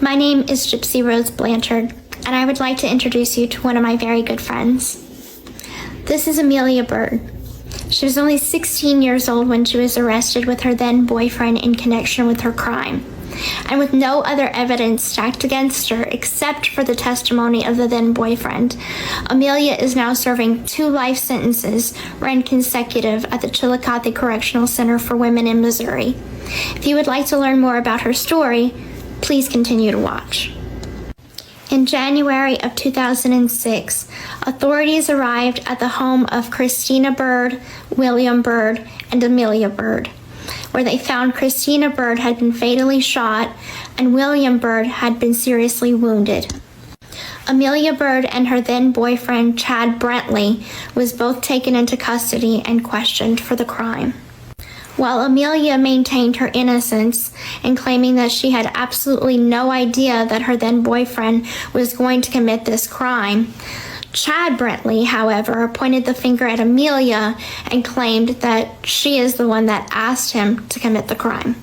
My name is Gypsy Rose Blanchard, and I would like to introduce you to one of my very good friends. This is Amelia Bird. She was only 16 years old when she was arrested with her then boyfriend in connection with her crime. And with no other evidence stacked against her except for the testimony of the then boyfriend, Amelia is now serving 2 life sentences, ran consecutive at the Chillicothe Correctional Center for Women in Missouri. If you would like to learn more about her story, please continue to watch. In January of 2006, authorities arrived at the home of Christina Bird, William Bird, and Amelia Bird, where they found Christina Bird had been fatally shot and William Bird had been seriously wounded. Amelia Bird and her then boyfriend, Chad Brentley, was both taken into custody and questioned for the crime. While Amelia maintained her innocence and claiming that she had absolutely no idea that her then boyfriend was going to commit this crime, Chad Brentley, however, pointed the finger at Amelia and claimed that she is the one that asked him to commit the crime.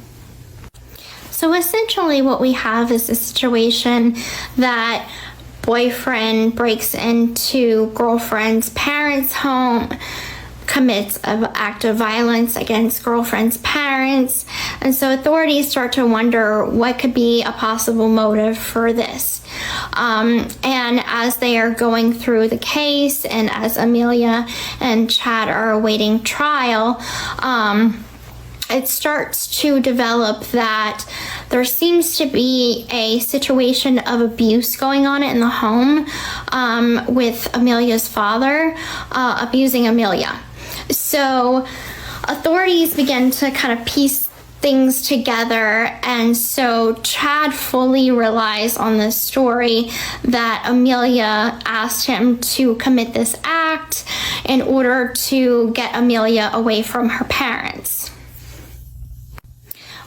So essentially what we have is a situation that boyfriend breaks into girlfriend's parents' home, commits an act of violence against girlfriend's parents, and so authorities start to wonder what could be a possible motive for this. And as they are going through the case and as Amelia and Chad are awaiting trial, it starts to develop that there seems to be a situation of abuse going on in the home with Amelia's father abusing Amelia. So authorities begin to kind of piece things together, and so Chad fully relies on this story that Amelia asked him to commit this act in order to get Amelia away from her parents.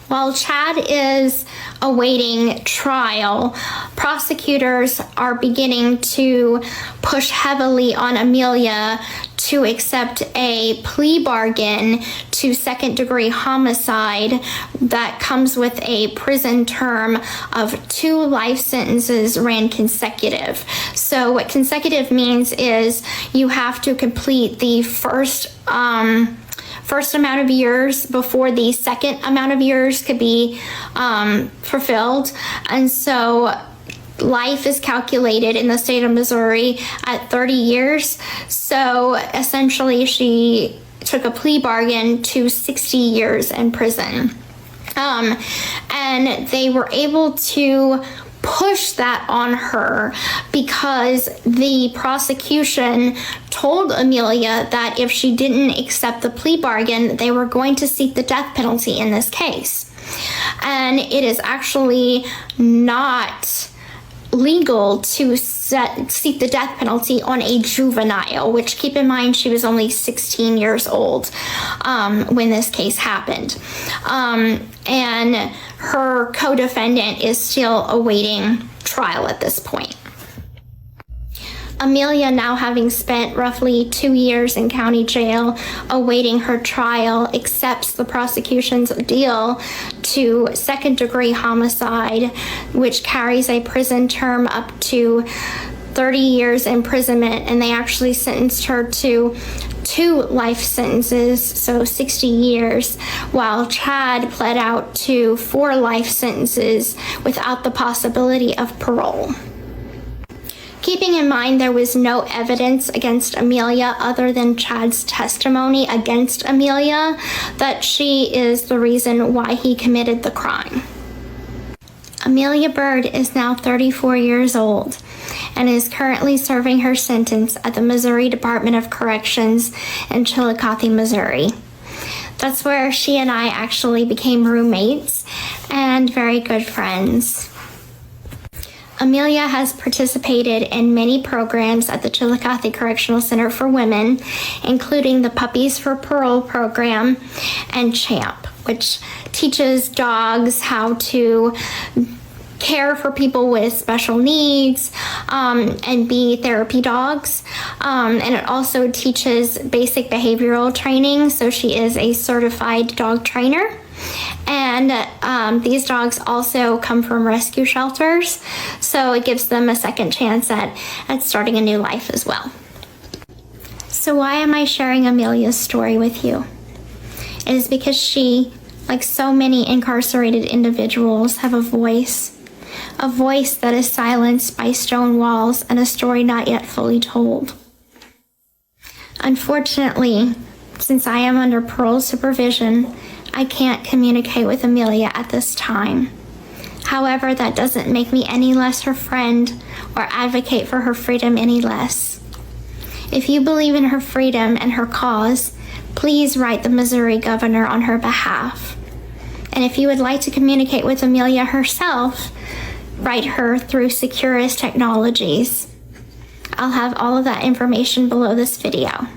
While Chad is awaiting trial, prosecutors are beginning to push heavily on Amelia to accept a plea bargain to second-degree homicide that comes with a prison term of 2 life sentences ran consecutive. So what consecutive means is you have to complete the first amount of years before the second amount of years could be fulfilled. And so life is calculated in the state of Missouri at 30 years. So essentially she took a plea bargain to 60 years in prison. And they were able to push that on her because the prosecution told Amelia that if she didn't accept the plea bargain, they were going to seek the death penalty in this case. And it is actually not legal to seek the death penalty on a juvenile, which, keep in mind, she was only 16 years old when this case happened. And her co-defendant is still awaiting trial at this point. Amelia, now having spent roughly 2 years in county jail awaiting her trial, accepts the prosecution's deal to second-degree homicide, which carries a prison term up to 30 years imprisonment, and they actually sentenced her to 2 life sentences, so 60 years, while Chad pled out to 4 life sentences without the possibility of parole. Keeping in mind there was no evidence against Amelia other than Chad's testimony against Amelia that she is the reason why he committed the crime. Amelia Bird is now 34 years old and is currently serving her sentence at the Missouri Department of Corrections in Chillicothe, Missouri. That's where she and I actually became roommates and very good friends. Amelia has participated in many programs at the Chillicothe Correctional Center for Women, including the Puppies for Parole program and CHAMP, which teaches dogs how to care for people with special needs and be therapy dogs. And it also teaches basic behavioral training, so she is a certified dog trainer. And these dogs also come from rescue shelters, so it gives them a second chance at starting a new life as well. So why am I sharing Amelia's story with you? It is because she, like so many incarcerated individuals, have a voice that is silenced by stone walls and a story not yet fully told. Unfortunately, since I am under parole supervision, I can't communicate with Amelia at this time. However, that doesn't make me any less her friend or advocate for her freedom any less. If you believe in her freedom and her cause, please write the Missouri governor on her behalf. And if you would like to communicate with Amelia herself, write her through Securus Technologies. I'll have all of that information below this video.